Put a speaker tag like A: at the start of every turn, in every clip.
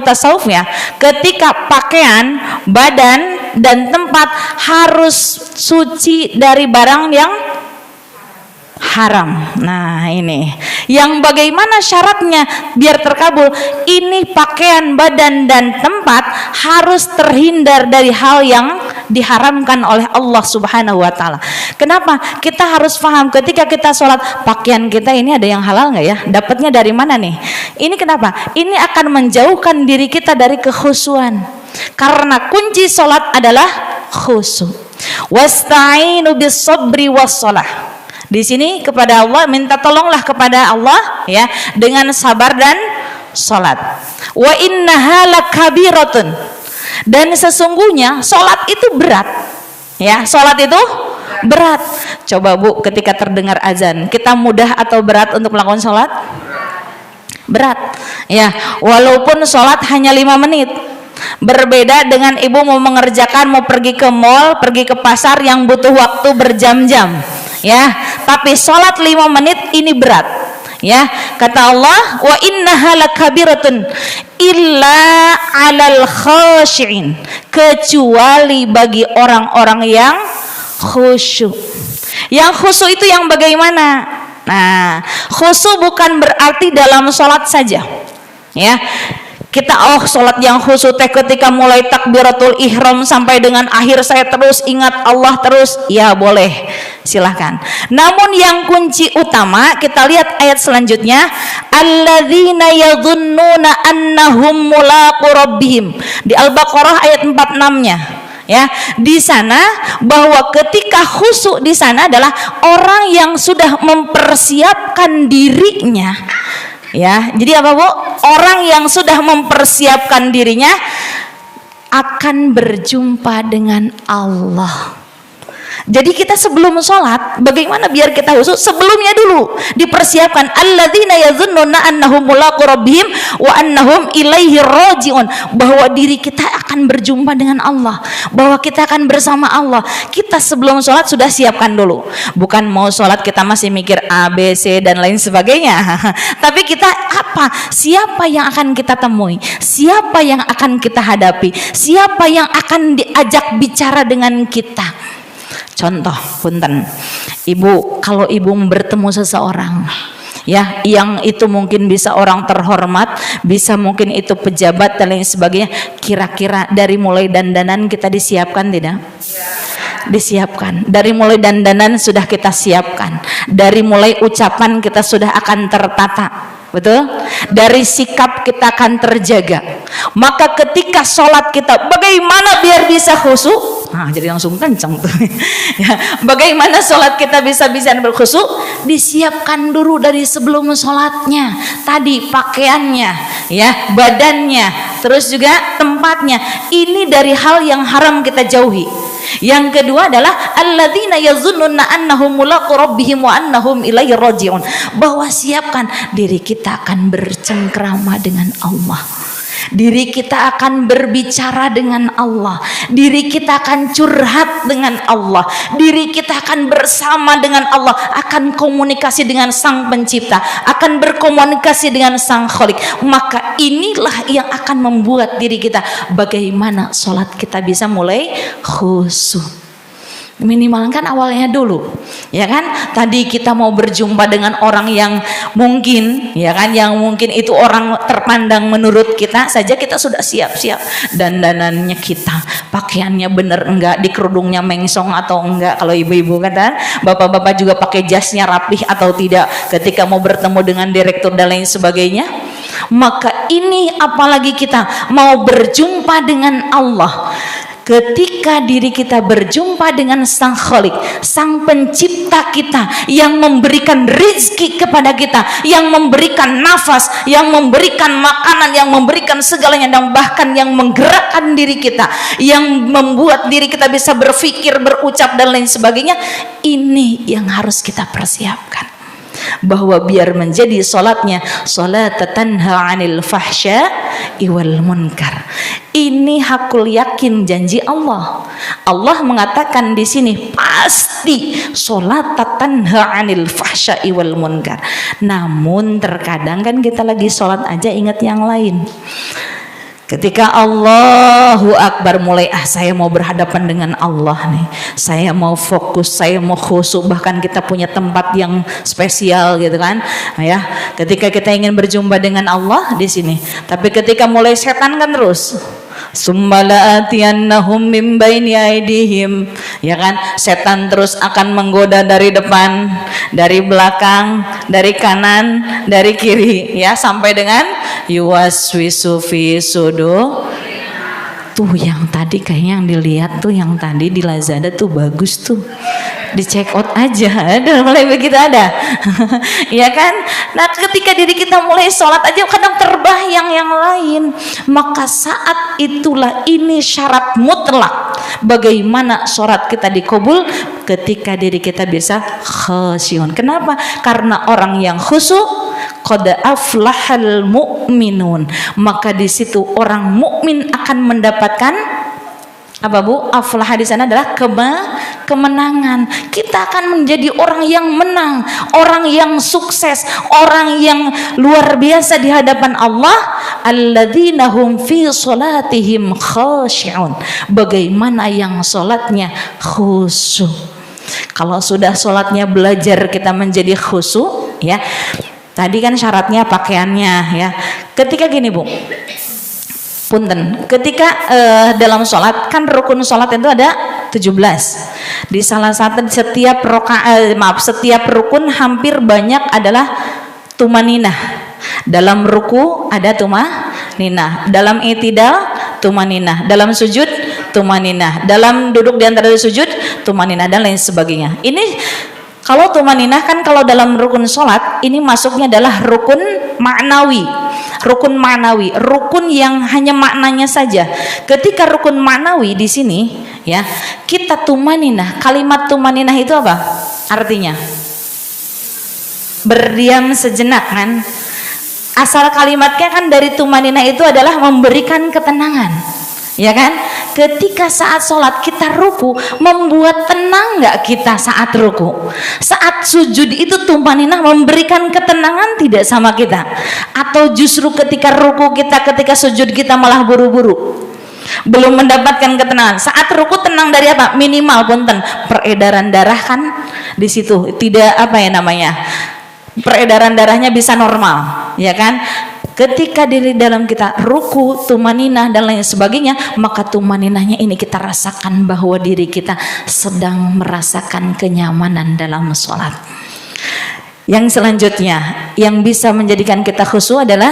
A: tasawufnya, ketika pakaian, badan dan tempat harus suci dari barang yang haram. Nah ini yang bagaimana syaratnya biar terkabul. Ini pakaian, badan dan tempat harus terhindar dari hal yang diharamkan oleh Allah Subhanahu wa taala. Kenapa? Kita harus paham ketika kita sholat, pakaian kita ini ada yang halal nggak ya? Dapatnya dari mana nih? Ini kenapa? Ini akan menjauhkan diri kita dari kekhusyuan. Karena kunci sholat adalah khusyuk. Wasta'inu bis sabri was shalah. Di sini kepada Allah, minta tolonglah kepada Allah ya dengan sabar dan salat. Wa innaha lakabiratun. Dan sesungguhnya salat itu berat. Ya, salat itu berat. Coba Bu, ketika terdengar azan, kita mudah atau berat untuk melakukan salat? Berat. Ya, walaupun salat hanya 5 menit. Berbeda dengan ibu mau mengerjakan, mau pergi ke mall, pergi ke pasar yang butuh waktu berjam-jam. Ya, tapi sholat 5 menit ini berat. Ya, kata Allah, wa innaha lakabiratun illa 'alal khashi'in, kecuali bagi orang-orang yang khusyuk. Yang khusyuk itu yang bagaimana? Nah, khusyuk bukan berarti dalam sholat saja. Ya. Kita sholat yang khusyuk ketika mulai takbiratul ihram sampai dengan akhir saya terus ingat Allah terus, ya boleh, silahkan. Namun yang kunci utama kita lihat ayat selanjutnya, alladzina yadhunnuna annahum mulaqu rabbihim, di Al-Baqarah ayat 46-nya. Ya, di sana bahwa ketika khusyuk di sana adalah orang yang sudah mempersiapkan dirinya. Ya, jadi apa Bu? Orang yang sudah mempersiapkan dirinya akan berjumpa dengan Allah. Jadi kita sebelum sholat, bagaimana biar kita khusyuk? Sebelumnya dulu dipersiapkan, alladzina yadhunnuna annahum mulaqu rabbihim wa annahum ilaihi raji'un, bahwa diri kita akan berjumpa dengan Allah, bahwa kita akan bersama Allah. Kita sebelum sholat sudah siapkan dulu. Bukan mau sholat kita masih mikir A, B, C dan lain sebagainya. Tapi kita apa? Siapa yang akan kita temui? Siapa yang akan kita hadapi? Siapa yang akan diajak bicara dengan kita? Contoh, punten, ibu, kalau ibu bertemu seseorang, ya, yang itu mungkin bisa orang terhormat, bisa mungkin itu pejabat dan lain sebagainya, kira-kira dari mulai dandanan kita disiapkan tidak? Disiapkan. Dari mulai dandanan sudah kita siapkan. Dari mulai ucapan kita sudah akan tertata. Betul? Dari sikap kita akan terjaga. Maka ketika sholat kita, bagaimana biar bisa khusyuk? Nah, jadi langsung kencang tuh. Ya, bagaimana sholat kita bisa berkhusyuk? Disiapkan dulu dari sebelum sholatnya. Tadi pakaiannya, ya, badannya, terus juga tempatnya. Ini dari hal yang haram kita jauhi. Yang kedua adalah alladzina yazunnuna annahum mulaqu rabbihim wa annahum ilaihi raji'un, bahwa siapkan diri kita akan bercengkrama dengan Allah. Diri kita akan berbicara dengan Allah, diri kita akan curhat dengan Allah, diri kita akan bersama dengan Allah, akan komunikasi dengan Sang Pencipta, akan berkomunikasi dengan Sang Khalik. Maka inilah yang akan membuat diri kita, bagaimana sholat kita bisa mulai khusyuk. Minimalkan awalnya dulu, ya kan? Tadi kita mau berjumpa dengan orang yang mungkin, ya kan, yang mungkin itu orang terpandang menurut kita saja, kita sudah siap-siap dandanannya kita, pakaiannya bener enggak, di kerudungnya mengsong atau enggak, kalau ibu-ibu kan, bapak-bapak juga pakai jasnya rapih atau tidak ketika mau bertemu dengan direktur dan lain sebagainya. Maka ini apalagi kita mau berjumpa dengan Allah. Ketika diri kita berjumpa dengan Sang Khalik, Sang Pencipta kita, yang memberikan rezeki kepada kita, yang memberikan nafas, yang memberikan makanan, yang memberikan segalanya, dan bahkan yang menggerakkan diri kita, yang membuat diri kita bisa berpikir, berucap dan lain sebagainya. Ini yang harus kita persiapkan, bahwa biar menjadi sholatnya sholat tanha 'anil fahsya'i wal munkar. Ini hakul yakin janji Allah. Allah mengatakan di sini pasti sholat tanha 'anil fahsya'i wal munkar. Namun terkadang kan kita lagi sholat aja ingat yang lain. Ketika Allahu Akbar mulai, saya mau berhadapan dengan Allah nih, saya mau fokus, saya mau khusyuk, bahkan kita punya tempat yang spesial gitu kan, ya. Ketika kita ingin berjumpa dengan Allah di sini, tapi ketika mulai setan kan terus, summala atiyannahum min baini aidihim, ya kan, setan terus akan menggoda dari depan, dari belakang, dari kanan, dari kiri, ya, sampai dengan yuwaswisu fi sudur. Tuh yang tadi kayaknya yang dilihat tuh, yang tadi di Lazada tuh bagus tuh, di check out aja, ada mulai begitu ada. Ya kan. Nah ketika diri kita mulai sholat aja kadang terbayang yang lain, maka saat itulah ini syarat mutlak bagaimana sholat kita dikabul, ketika diri kita bisa khusyun. Kenapa? Karena orang yang khusyuk, qad aflahal mu'minun, maka di situ orang mukmin akan mendapatkan apa Bu? Aflah di sana adalah kemenangan. Kita akan menjadi orang yang menang, orang yang sukses, orang yang luar biasa di hadapan Allah. Alladzina hum fi sholatihim khashi'un, bagaimana yang sholatnya khusyuk. Kalau sudah sholatnya belajar kita menjadi khusyuk, ya. Tadi kan syaratnya pakaiannya, ya. Ketika gini Bu, punten, ketika dalam sholat kan rukun sholat itu ada 17. Di salah satu setiap setiap rukun hampir banyak adalah tumaninah. Dalam ruku ada tumaninah, dalam i'tidal tumaninah, dalam sujud tumaninah, dalam duduk di antara sujud tumaninah, dan lain sebagainya. Ini kalau tumaninah kan kalau dalam rukun sholat ini masuknya adalah rukun maknawi. Rukun maknawi, rukun yang hanya maknanya saja. Ketika rukun maknawi di sini, ya, kita tumaninah. Kalimat tumaninah itu apa? Artinya berdiam sejenak kan? Asal kalimatnya kan dari tumaninah itu adalah memberikan ketenangan. Ya kan? Ketika saat sholat kita ruku, membuat tenang nggak kita saat ruku? Saat sujud itu tumaninah memberikan ketenangan tidak sama kita? Atau justru ketika ruku kita, ketika sujud kita malah buru-buru? Belum mendapatkan ketenangan. Saat ruku tenang dari apa? Minimal punten, peredaran darah kan di situ tidak apa ya namanya? Peredaran darahnya bisa normal, ya kan? Ketika di dalam kita ruku, tumaninah dan lain sebagainya, maka tumaninahnya ini kita rasakan bahwa diri kita sedang merasakan kenyamanan dalam sholat. Yang selanjutnya yang bisa menjadikan kita khusyuk adalah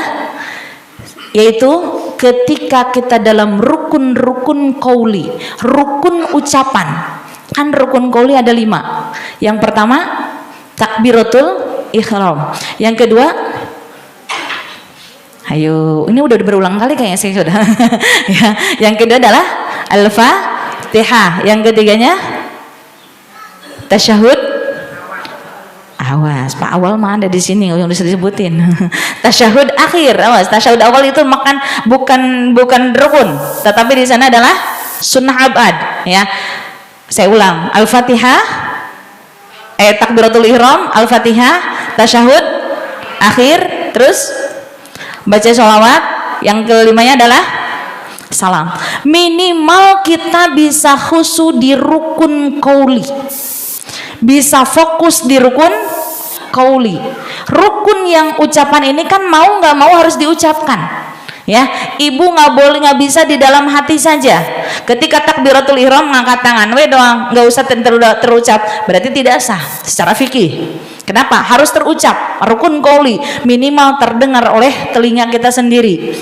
A: yaitu ketika kita dalam rukun-rukun qauli, rukun ucapan. Kan rukun qauli ada 5. Yang pertama takbiratul ihram. Yang kedua, ayo, ini udah berulang kali kayaknya sih sudah. Ya, yang kedua adalah al-fatihah. Yang ketiganya tasyahud. Awas, Pak awal mah ada di sini yang disebutin. Tasyahud akhir. Awas, tasyahud awal itu bukan rukun, tetapi di sana adalah sunnah abad, ya. Saya ulang, al-fatihah, takbiratul ihram, al-fatihah, tasyahud akhir, terus baca sholawat. Yang kelimanya adalah salam. Minimal kita bisa khusyuk di rukun qauli, bisa fokus di rukun qauli. Rukun yang ucapan ini kan mau nggak mau harus diucapkan, ya. Ibu nggak bisa di dalam hati saja. Ketika takbiratul ihram ngangkat tangan we doang, nggak usah terucap, berarti tidak sah secara fikih. Kenapa? Harus terucap. Rukun qauli minimal terdengar oleh telinga kita sendiri.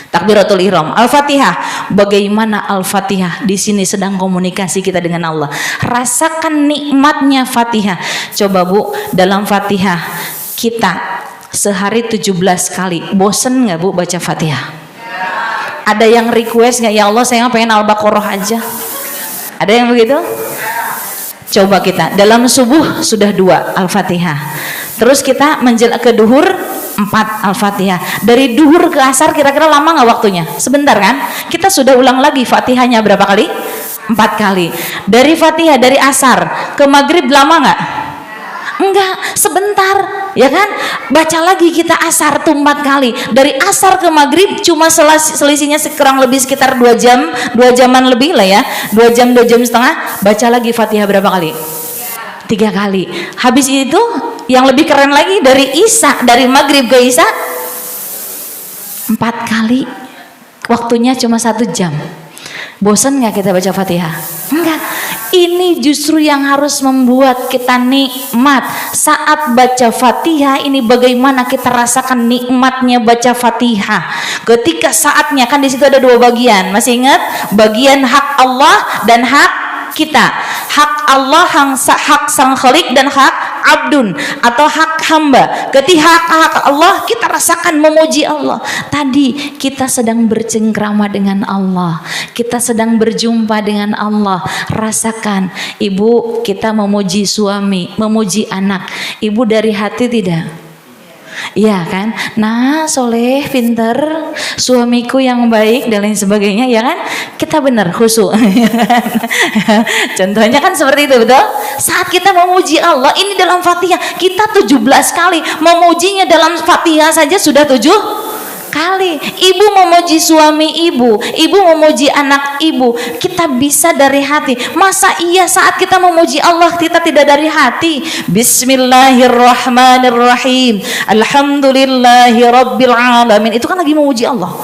A: Takbiratul ihram, al-fatihah. Bagaimana al-fatihah? Di sini sedang komunikasi kita dengan Allah. Rasakan nikmatnya fatihah. Coba Bu, dalam fatihah kita sehari 17 kali. Bosen nggak Bu baca fatihah? Ada yang request nggak? Ya Allah, saya pengen al-baqarah aja. Ada yang begitu? Coba kita dalam subuh sudah 2 al-fatihah, terus kita ke duhur 4 al-fatihah. Dari duhur ke asar kira-kira lama nggak waktunya? Sebentar kan? Kita sudah ulang lagi fatihahnya berapa kali? 4 kali. Dari fatihah dari asar ke maghrib lama nggak? Enggak, sebentar. ya kan? Baca lagi kita asar tuh 4 kali. Dari asar ke maghrib cuma selisihnya kurang lebih sekitar 2 jam, 2 jaman lebih lah ya, 2 jam 2 jam setengah. Baca lagi Fatihah berapa kali? 3 kali. Habis itu yang lebih keren lagi dari Isya, dari maghrib ke Isya 4 kali. Waktunya cuma 1 jam. Bosan nggak kita baca Fatihah? Enggak. Ini justru yang harus membuat kita nikmat saat baca Fatihah. Ini bagaimana kita rasakan nikmatnya baca Fatihah. Ketika saatnya, kan di situ ada 2 bagian. Masih ingat? Bagian hak Allah dan hak kita. Hak Allah, hak sang khalik, dan hak abdun atau hak hamba. Ketika hak Allah, kita rasakan memuji Allah. Tadi kita sedang bercengkrama dengan Allah, kita sedang berjumpa dengan Allah. Rasakan, ibu, kita memuji suami, memuji anak. Ibu dari hati tidak? Iya kan? Nah, soleh, pinter, suamiku yang baik dan lain sebagainya, ya kan? Kita benar khusyuk. Contohnya kan seperti itu, betul? Saat kita memuji Allah, ini dalam Fatihah kita 17 kali memujinya. Dalam Fatihah saja sudah 7 kali. Ibu memuji suami ibu, ibu memuji anak ibu. Kita bisa dari hati. Masa iya saat kita memuji Allah kita tidak dari hati? Bismillahirrahmanirrahim, alhamdulillahi rabbil alamin. Itu kan lagi memuji Allah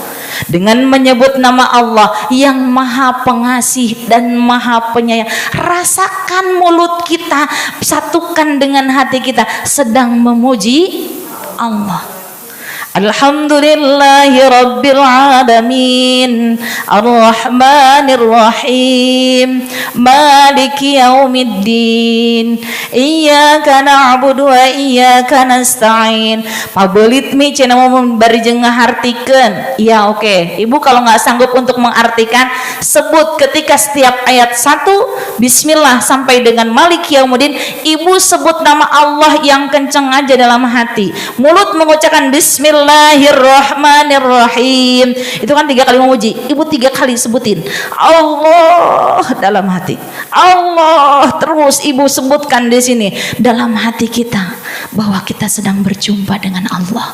A: dengan menyebut nama Allah yang maha pengasih dan maha penyayang. Rasakan mulut kita, satukan dengan hati kita sedang memuji Allah. Alhamdulillahi rabbil alamin, arrahmanir rahim, maliki yaumiddin, iyyaka na'budu wa iyyaka nasta'in. Pabelit mi cenah mau barejeng ngahartikeun. Iya, oke. Ibu kalau nggak sanggup untuk mengartikan, sebut ketika setiap ayat 1 bismillah sampai dengan maliki yaumuddin, ibu sebut nama Allah yang kenceng aja dalam hati. Mulut mengucapkan Bismillahirrahmanirrahim. Itu kan 3 kali memuji. Ibu 3 kali sebutin Allah dalam hati. Allah terus ibu sebutkan di sini dalam hati kita bahwa kita sedang berjumpa dengan Allah,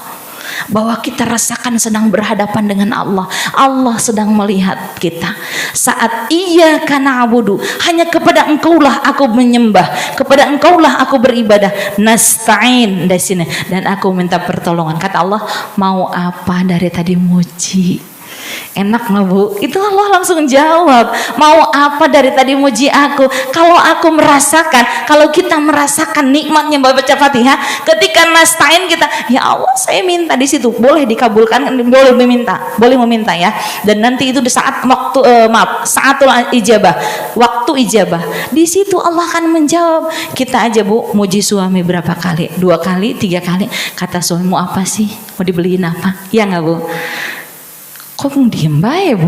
A: bahwa kita rasakan sedang berhadapan dengan Allah. Allah sedang melihat kita. Saat iyyaka na'budu, hanya kepada Engkaulah aku menyembah, kepada Engkaulah aku beribadah. Nasta'in dari sini, dan aku minta pertolongan. Kata Allah, mau apa dari tadi muji? Enak nggak bu? Itu Allah langsung jawab, mau apa dari tadi muji aku? Kalau aku merasakan, kalau kita merasakan nikmatnya baca Fatihah, ketika nasta'in kita, ya Allah saya minta di situ, boleh dikabulkan, boleh meminta ya. Dan nanti itu di saat waktu saatul ijabah, waktu ijabah, di situ Allah akan menjawab. Kita aja bu, muji suami berapa kali? 2 kali, 3 kali. Kata suami, mau apa sih? Mau dibeliin apa? Ya nggak bu? Kok diem baik bu?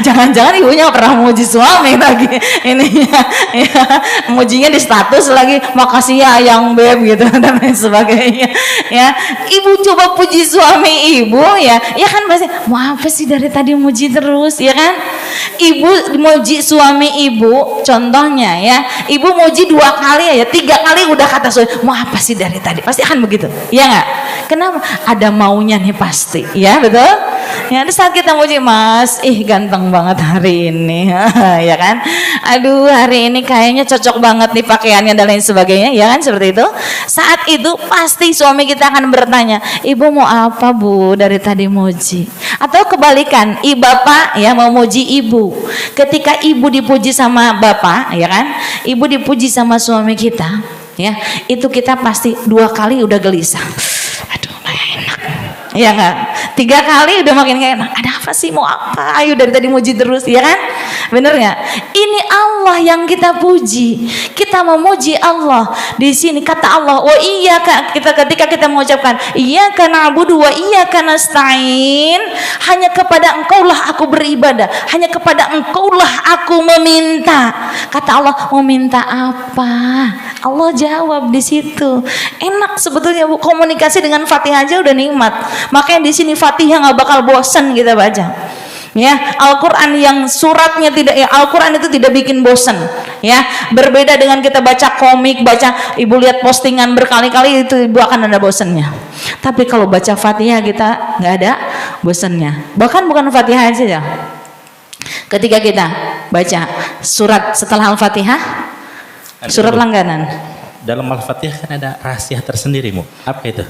A: Jangan-jangan ibunya pernah memuji suami lagi ininya, ya, mujinya di status lagi, makasih ya yang beb gitu dan lain sebagainya. Ya, ibu coba puji suami ibu, ya kan pasti, mau apa sih dari tadi muji terus, ya kan? Ibu muji suami ibu, contohnya ya, ibu muji 2 kali ya, 3 kali udah kata suami, mau apa sih dari tadi? Pasti akan begitu, ya nggak? Kenapa? Ada maunya nih pasti, ya betul? Ya, di saat kita muji, mas, ganteng banget hari ini, ya kan? Aduh, hari ini kayaknya cocok banget nih pakaiannya dan lain sebagainya, ya kan? Seperti itu. Saat itu pasti suami kita akan bertanya, ibu mau apa bu dari tadi muji? Atau kebalikan, bapak ya mau muji ibu. Ketika ibu dipuji sama bapak, ya kan? Ibu dipuji sama suami kita, ya, itu kita pasti 2 kali udah gelisah. Aduh, enak. Ya enggak? 3 kali udah makin gak enak. Ada apa sih, mau apa? Ayo dari tadi muji terus, ya kan? Bener nggak? Ini Allah yang kita puji. Kita memuji Allah. Di sini kata Allah, wa iyyaka, ketika kita mengucapkan iyyaka na'budu wa iyyaka nasta'in, hanya kepada Engkaulah aku beribadah, hanya kepada Engkaulah aku meminta. Kata Allah, mau minta apa? Allah jawab di situ. Enak sebetulnya bu, komunikasi dengan Fatihah aja udah nikmat. Makanya di sini Fatihah nggak bakal bosan kita baca. Ya, Al-Qur'an yang suratnya tidak, ya Al-Qur'an itu tidak bikin bosan. Ya, berbeda dengan kita baca komik, baca ibu lihat postingan berkali-kali itu ibu akan ada bosannya. Tapi kalau baca Fatihah kita nggak ada bosannya. Bahkan bukan Fatihah aja ya. Ketika kita baca surat setelah Al-Fatihah, surat langganan.
B: Dalam Al-Fatihah kan ada rahasia tersendiri, Mu. Apa itu?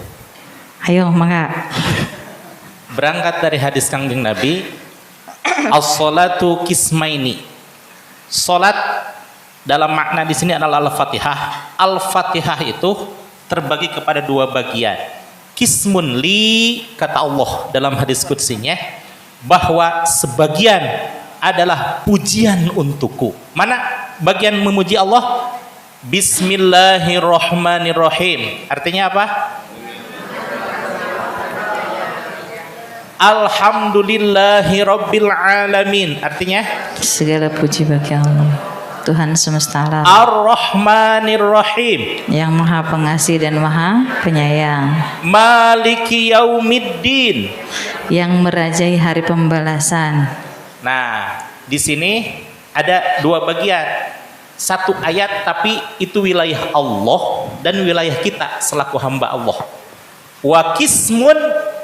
A: Ayo, maka
B: Berangkat dari hadis Kangjeng Nabi, as-salatu kismaini. Salat dalam makna di sini adalah Al-Fatihah. Al-Fatihah itu terbagi kepada dua bagian. Kismun li, kata Allah dalam hadis qudsinya, bahwa sebagian adalah pujian untukku. Mana bagian memuji Allah? Bismillahirrahmanirrahim. Artinya apa? Alhamdulillahi Rabbil Alamin. Artinya
A: segala puji bagi Allah, Tuhan semesta alam,
B: Ar-Rahmanir Rahim,
A: yang maha pengasih dan maha penyayang,
B: Maliki Yaumiddin,
A: yang merajai hari pembalasan.
B: Nah, di sini ada dua bagian. Satu ayat tapi itu wilayah Allah dan wilayah kita selaku hamba Allah. Wa kismun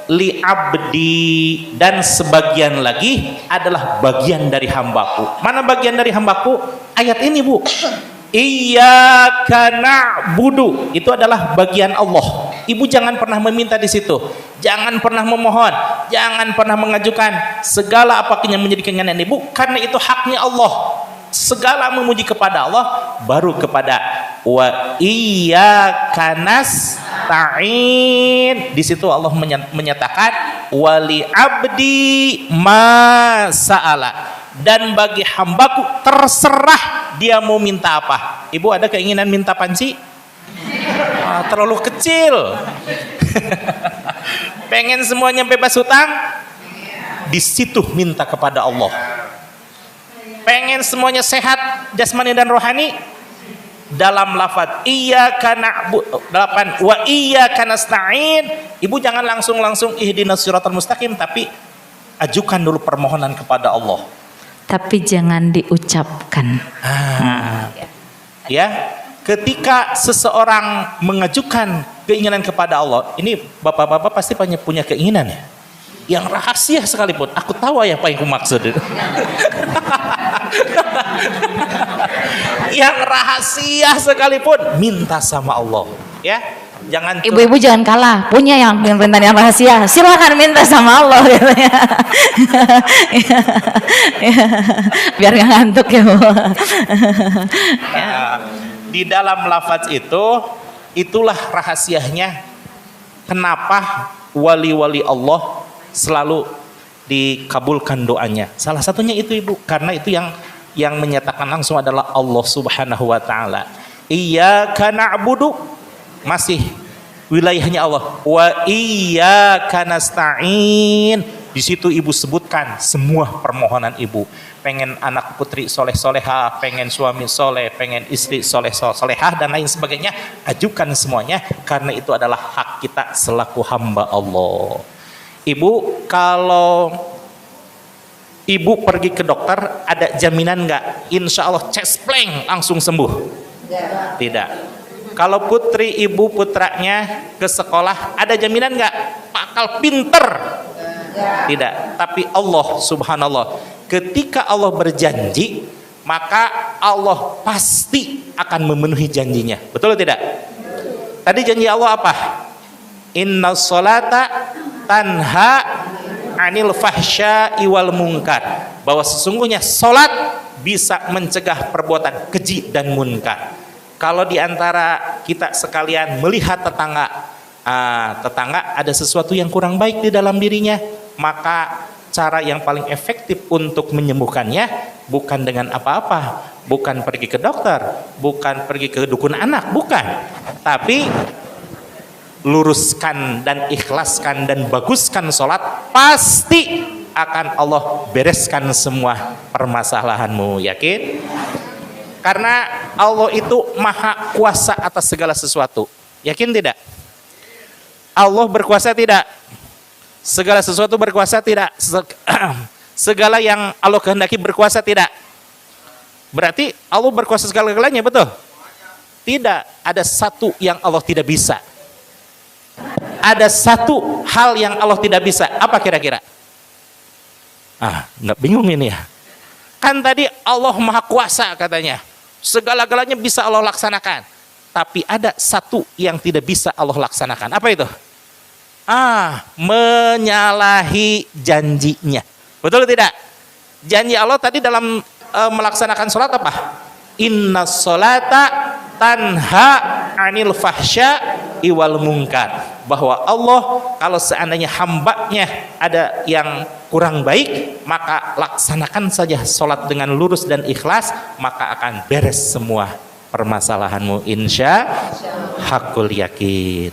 B: li abdi, dan sebagian lagi adalah bagian dari hambaku. Mana bagian dari hambaku? Ayat ini, Bu. Iyyaka na'budu, itu adalah bagian Allah. Ibu jangan pernah meminta di situ, jangan pernah memohon, jangan pernah mengajukan segala apa yang menjadi keinginan ibu, karena itu haknya Allah. Segala memuji kepada Allah baru kepada wa iyyaka nasta'in. Di situ Allah menyatakan wali abdi ma sa'ala, dan bagi hambaku terserah dia mau minta apa. Ibu ada keinginan minta panci? Terlalu kecil. Pengen semuanya bebas hutang? Di situ minta kepada Allah. Pengen semuanya sehat jasmani dan rohani? Dalam lafaz iyyaka na'budu 8 wa iyyaka nasta'in, ibu jangan langsung ihdinas siratal mustaqim, tapi ajukan dulu permohonan kepada Allah.
A: Tapi jangan diucapkan.
B: Ya, ketika seseorang mengajukan keinginan kepada Allah, ini bapak-bapak pasti punya keinginan ya, yang rahasia sekalipun. Aku tahu apa yang aku maksud. Yang rahasia sekalipun minta sama Allah, ya. Jangan
A: ibu-ibu jangan kalah, punya yang perintah yang rahasia, silakan minta sama Allah katanya. Biar nggak ngantuk ya, Bu.
B: Di dalam lafaz itu, itulah rahasianya kenapa wali-wali Allah selalu dikabulkan doanya. Salah satunya itu, Ibu, karena itu yang menyatakan langsung adalah Allah Subhanahu wa taala. Iyyaka na'budu, masih wilayahnya Allah. Wa iyyaka nasta'in. Di situ Ibu sebutkan semua permohonan Ibu. Pengen anak putri soleh-solehah, pengen suami soleh, pengen istri soleh-solehah, dan lain sebagainya. Ajukan semuanya, karena itu adalah hak kita selaku hamba Allah. Ibu, kalau ibu pergi ke dokter, ada jaminan nggak? Insya Allah cespleng langsung sembuh? Tidak. Kalau putri ibu putranya ke sekolah, ada jaminan nggak bakal pinter? Tidak. Tapi Allah subhanallah, ketika Allah berjanji, maka Allah pasti akan memenuhi janjinya. Betul atau tidak? Tadi janji Allah apa? Inna sholata tanha anil fahsya'i wal munkar, bahwa sesungguhnya salat bisa mencegah perbuatan keji dan munkar. Kalau diantara kita sekalian melihat tetangga ada sesuatu yang kurang baik di dalam dirinya, maka cara yang paling efektif untuk menyembuhkannya bukan dengan apa-apa, bukan pergi ke dokter, bukan pergi ke dukun anak, bukan, tapi luruskan dan ikhlaskan dan baguskan sholat, pasti akan Allah bereskan semua permasalahanmu. Yakin? Karena Allah itu maha kuasa atas segala sesuatu. Yakin tidak? Allah berkuasa tidak? Segala sesuatu berkuasa tidak? segala yang Allah kehendaki berkuasa tidak? Berarti Allah berkuasa segala-galanya, betul? Tidak, ada satu yang Allah tidak bisa. Ada satu hal yang Allah tidak bisa. Apa kira-kira? Nggak bingung ini ya. Kan tadi Allah Maha Kuasa katanya. Segala-galanya bisa Allah laksanakan. Tapi ada satu yang tidak bisa Allah laksanakan. Apa itu? Menyalahi janjinya. Betul tidak? Janji Allah tadi dalam melaksanakan sholat apa? Inna sholata tanha anil fahsya iwal munkar. Bahwa Allah kalau seandainya hambanya ada yang kurang baik, maka laksanakan saja sholat dengan lurus dan ikhlas, maka akan beres semua permasalahanmu, insya hakul yakin.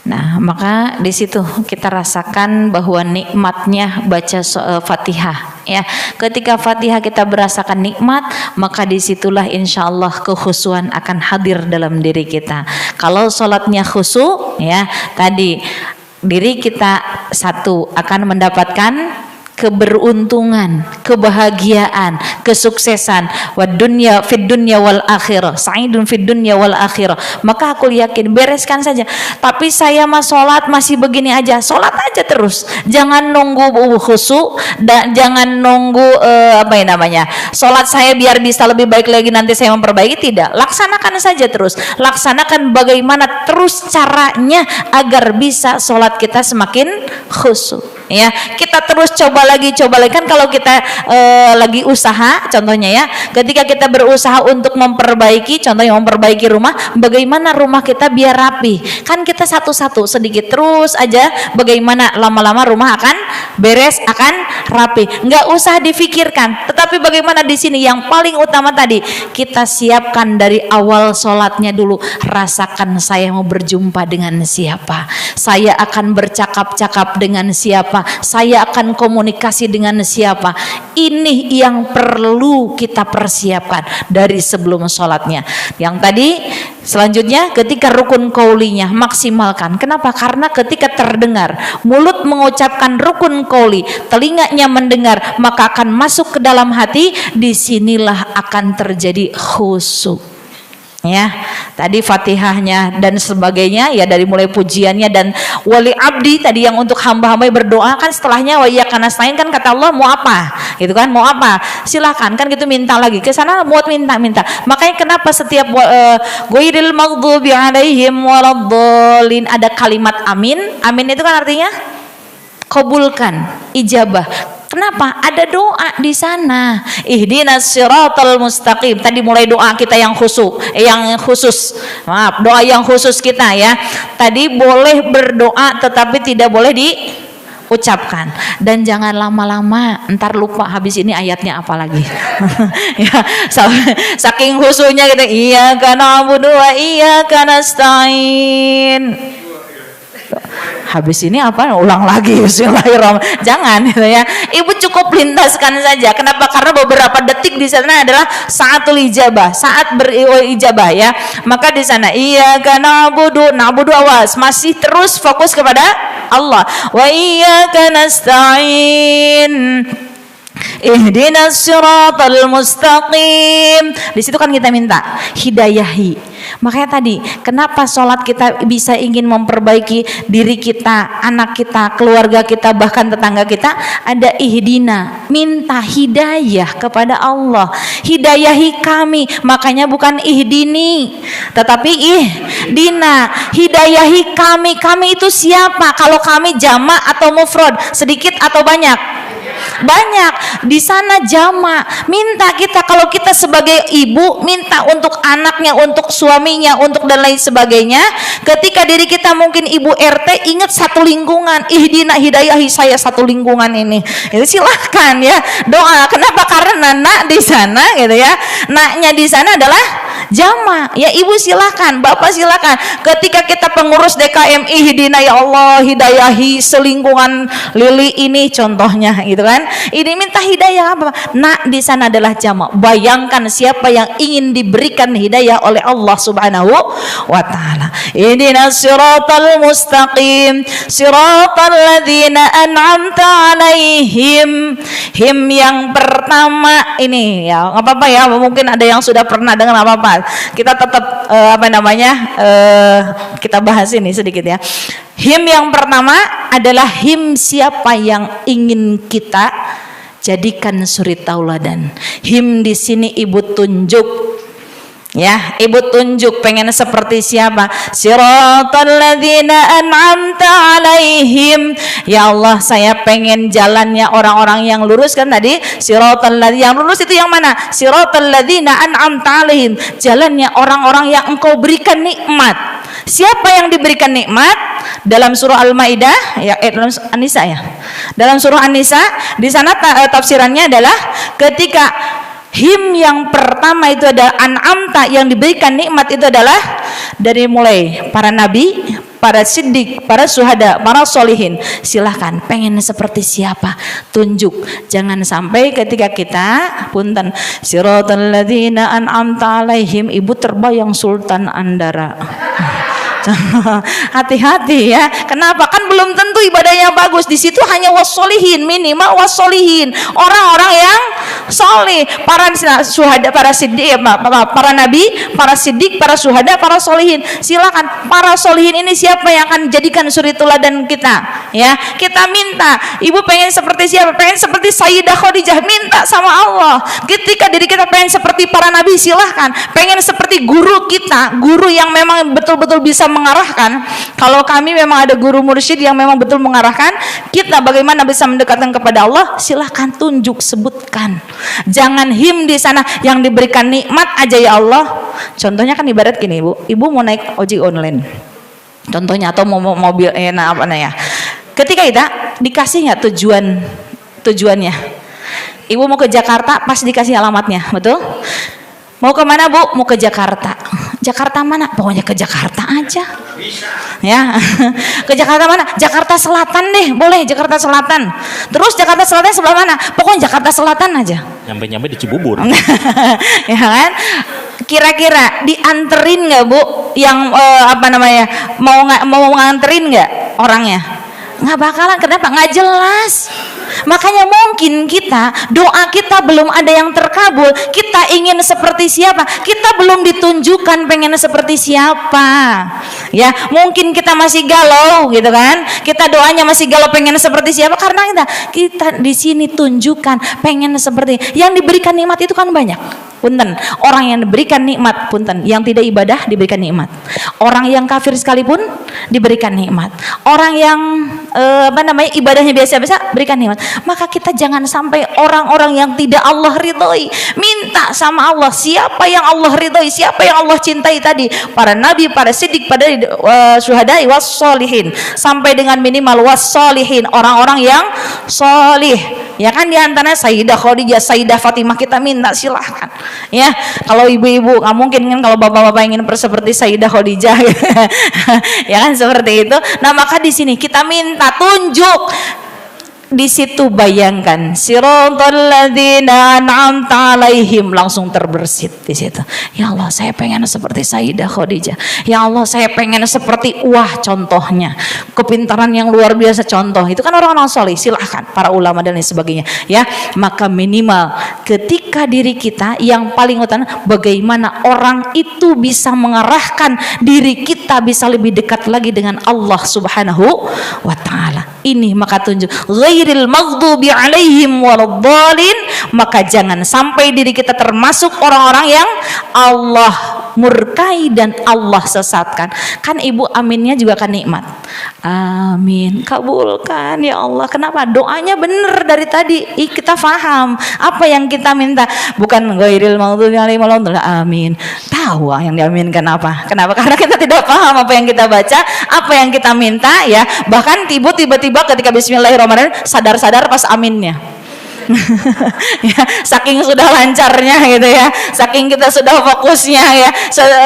A: Nah, maka di situ kita rasakan bahwa nikmatnya baca Fatihah ya. Ketika Fatihah kita merasakan nikmat, maka disitulah insya Allah kekhusyuan akan hadir dalam diri kita. Kalau sholatnya khusyuk ya, tadi diri kita satu akan mendapatkan keberuntungan, kebahagiaan, kesuksesan, wa dunya fid dunya wal akhirah, sa'idun fid dunya wal akhirah. Maka aku yakin bereskan saja. Tapi saya mah sholat masih begini aja, sholat aja terus. Jangan nunggu khusyuk dan jangan nunggu sholat saya biar bisa lebih baik lagi nanti saya memperbaiki. Tidak, laksanakan saja terus. Laksanakan bagaimana terus caranya agar bisa sholat kita semakin khusyuk. Ya, kita terus coba lagi kan kalau kita lagi usaha contohnya ya, ketika kita berusaha untuk memperbaiki, contohnya memperbaiki rumah, bagaimana rumah kita biar rapi, kan kita satu-satu sedikit terus aja, bagaimana lama-lama rumah akan beres, akan rapi, nggak usah difikirkan. Tetapi bagaimana di sini yang paling utama tadi kita siapkan dari awal sholatnya dulu. Rasakan saya mau berjumpa dengan siapa, saya akan bercakap-cakap dengan siapa, saya akan komunikasi dengan siapa. Ini yang perlu kita persiapkan dari sebelum sholatnya. Yang tadi selanjutnya ketika rukun qaulinya maksimalkan. Kenapa? Karena ketika terdengar, mulut mengucapkan rukun qauli, telinganya mendengar, maka akan masuk ke dalam hati. Disinilah akan terjadi khusyuk. Ya, tadi Fatihahnya dan sebagainya ya, dari mulai pujiannya dan wali abdi tadi yang untuk hamba-hamba berdoa, kan setelahnya wa iyyaka nasta'in, kan kata Allah mau apa gitu kan, mau apa silahkan kan gitu, minta lagi ke sana buat minta. Makanya kenapa setiap ghairil maghdubi alaihim waladdallin ada kalimat amin itu kan artinya kabulkan, ijabah. Kenapa? Ada doa di sana. Ihdinas siratal mustaqim. Tadi mulai doa kita yang khusyuk, doa yang khusus kita ya. Tadi boleh berdoa tetapi tidak boleh diucapkan, dan jangan lama-lama, ntar lupa habis ini ayatnya apa lagi. Ya, saking khusyuknya kita, iyyaka na'budu wa iyyaka nasta'in. Habis ini apa? Ulang lagi. Bismillahirrahmanirrahim. Jangan gitu ya. Ibu cukup lintaskan saja. Kenapa? Karena beberapa detik di sana adalah saatul ijabah, saat berijabah ya. Maka di sana iyyaka na'budu awas, masih terus fokus kepada Allah. Wa iyyaka nasta'in. Ihdinas siratal mustaqim. Di situ kan kita minta hidayahi. Makanya tadi kenapa sholat kita bisa ingin memperbaiki diri kita, anak kita, keluarga kita, bahkan tetangga kita, ada ihdina, minta hidayah kepada Allah. Hidayahi kami, makanya bukan ihdini tetapi ihdina. Hidayahi kami. Kami itu siapa? Kalau kami jamak atau mufrad, sedikit atau banyak? Banyak. Di sana jamak. Minta kita, kalau kita sebagai ibu minta untuk anaknya, untuk suaminya, untuk dan lain sebagainya. Ketika diri kita mungkin ibu RT, ingat satu lingkungan, ihdina, hidayahi saya satu lingkungan ini. Itu silahkan ya doa. Kenapa? Karena nak di sana gitu ya. Naknya di sana adalah Jama. Ya ibu silakan, bapak silakan. Ketika kita pengurus DKMI hidina ya Allah, hidayahi selingkungan Lili ini contohnya gitu kan. Ini minta hidayah apa? Nak di sana adalah jama. Bayangkan siapa yang ingin diberikan hidayah oleh Allah Subhanahu wa taala. Ihdinas siratal mustaqim, siratal ladzina an'amta alaihim. Him yang pertama ini ya, nggak apa-apa ya, mungkin ada yang sudah pernah dengar, nggak apa-apa. Kita tetap kita bahas ini sedikit ya. Him yang pertama adalah him siapa yang ingin kita jadikan suri tauladan. Him di sini ibu tunjuk. Ya, ibu tunjuk pengen seperti siapa? Siratal ladzina an'amta alaihim. Ya Allah, saya pengen jalannya orang-orang yang lurus kan tadi. Siratal ladzina, yang lurus itu yang mana? Siratal ladzina an'amta alaihim. Jalannya orang-orang yang Engkau berikan nikmat. Siapa yang diberikan nikmat? Dalam surah Al-Maidah ya, dalam An-Nisa ya. Dalam surah An-Nisa di sana tafsirannya adalah ketika him yang pertama itu ada an'amta, yang diberikan nikmat itu adalah dari mulai para nabi, para siddiq, para syuhada, para solihin. Silahkan pengen seperti siapa, tunjuk. Jangan sampai ketika kita punten siratal ladzina an'amta alaihim, ibu terbayang Sultan Andara. Hati-hati ya. Kenapa? Kan belum tentu ibadahnya bagus. Di situ hanya wassolihin, minimal wassolihin, orang-orang yang soleh, para syuhada, para siddiq, para nabi, para siddiq, para syuhada, para solihin. Silakan para solihin ini siapa yang akan jadikan suri teladan kita? Ya, kita minta. Ibu pengen seperti siapa? Pengen seperti Sayyidah Khadijah, minta sama Allah. Ketika diri kita pengen seperti para nabi, silahkan. Pengen seperti guru kita, guru yang memang betul-betul bisa mengarahkan. Kalau kami memang ada guru mursyid yang memang betul mengarahkan kita bagaimana bisa mendekatkan kepada Allah, silahkan tunjuk, sebutkan. Jangan him di sana yang diberikan nikmat aja ya Allah. Contohnya kan ibarat gini ibu mau naik ojek online contohnya, atau mau mobil ya. Ketika kita dikasih nggak tujuannya, ibu mau ke Jakarta, pas dikasih alamatnya, betul? Mau ke mana bu? Mau ke Jakarta. Jakarta mana? Pokoknya ke Jakarta aja. Ya, ke Jakarta mana? Jakarta Selatan deh, boleh Jakarta Selatan. Terus Jakarta Selatan sebelah mana? Pokoknya Jakarta Selatan aja.
B: Nyampe di Cibubur.
A: Ya kan? Kira-kira dianterin nggak bu? Yang mau nganterin nggak orangnya? Nggak bakalan. Kenapa? Nggak jelas. Makanya mungkin doa kita belum ada yang terkabul. Kita ingin seperti siapa? Kita belum ditunjukkan pengen seperti siapa. Ya, mungkin kita masih galau gitu kan? Kita doanya masih galau pengen seperti siapa, karena kita di sini tunjukkan pengen seperti yang diberikan nikmat itu kan banyak. Punten, orang yang diberikan nikmat, punten, yang tidak ibadah diberikan nikmat. Orang yang kafir sekalipun diberikan nikmat. Orang yang ibadahnya biasa-biasa berikan nikmat. Maka kita jangan sampai orang-orang yang tidak Allah ridhoi. Minta sama Allah siapa yang Allah ridhoi, siapa yang Allah cintai tadi, para nabi, para siddiq, para syuhada, wassolihin, sampai dengan minimal wassolihin, orang-orang yang solih. Ya kan, diantaranya Sayyidah Khadijah, Sayyidah Fatimah, kita minta silahkan. Ya, kalau ibu-ibu nggak mungkin kan, kalau bapak-bapak ingin seperti Sayyidah Khadijah, ya kan seperti itu. Nah maka di sini kita minta tunjuk. Di situ bayangkan siratal ladzina an'amta alaihim, langsung terbersit di situ. Ya Allah, saya pengen seperti Sayyidah Khadijah. Ya Allah, saya pengen seperti contohnya, kepintaran yang luar biasa contoh. Itu kan orang-orang soleh, silahkan para ulama dan lain sebagainya. Ya, maka minimal ketika diri kita yang paling utama, bagaimana orang itu bisa mengarahkan diri kita bisa lebih dekat lagi dengan Allah Subhanahu wa taala. Ini maka tunjuk ghairil maghdubi alaihim waladdallin, maka jangan sampai diri kita termasuk orang-orang yang Allah murkai dan Allah sesatkan. Kan ibu aminnya juga kan nikmat. Amin, kabulkan ya Allah. Kenapa? Doanya benar dari tadi. Kita faham apa yang kita minta, bukan ghairil maghdubi alaihim waladdallin. Amin. Tahu yang diaminkan apa? Kenapa? Karena kita tidak paham apa yang kita baca, apa yang kita minta ya. Bahkan tiba-tiba ketika bismillahirrahmanirrahim sadar-sadar pas aminnya. Ya, saking sudah lancarnya gitu ya, saking kita sudah fokusnya ya,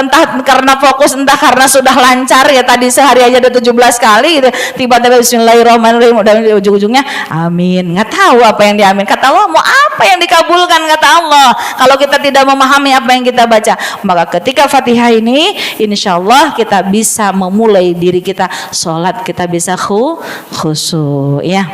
A: entah karena fokus entah karena sudah lancar ya, tadi sehari aja ada 17 kali gitu. Tiba-tiba bismillahirrahmanirrahim udah di ujung-ujungnya amin, nggak tahu apa yang diamin. Kata Allah mau apa yang dikabulkan, kata Allah kalau kita tidak memahami apa yang kita baca. Maka ketika Fatihah ini insya Allah kita bisa memulai diri kita sholat, kita bisa khusyuk ya.